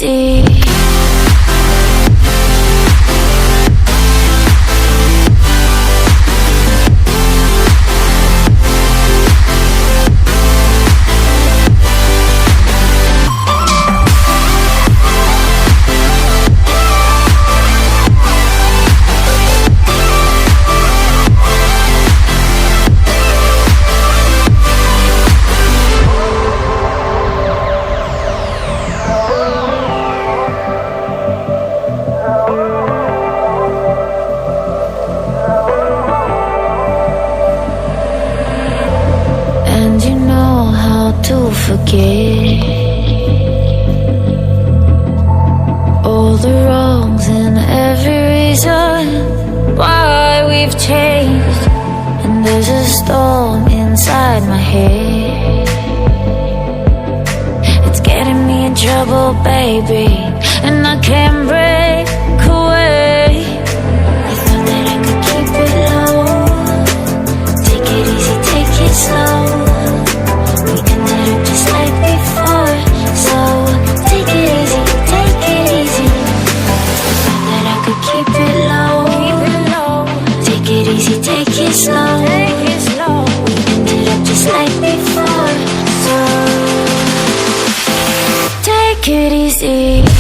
easy. To forget all the wrongs and every reason why we've changed. And there's a storm inside my head, it's getting me in trouble, baby, and I can't break away. I thought that I could keep it low, take it easy, take it slow. Just like before, so take it easy, take it easy. Thought that I could keep it low, take it easy, take it slow. We ended up just like before, so take it easy.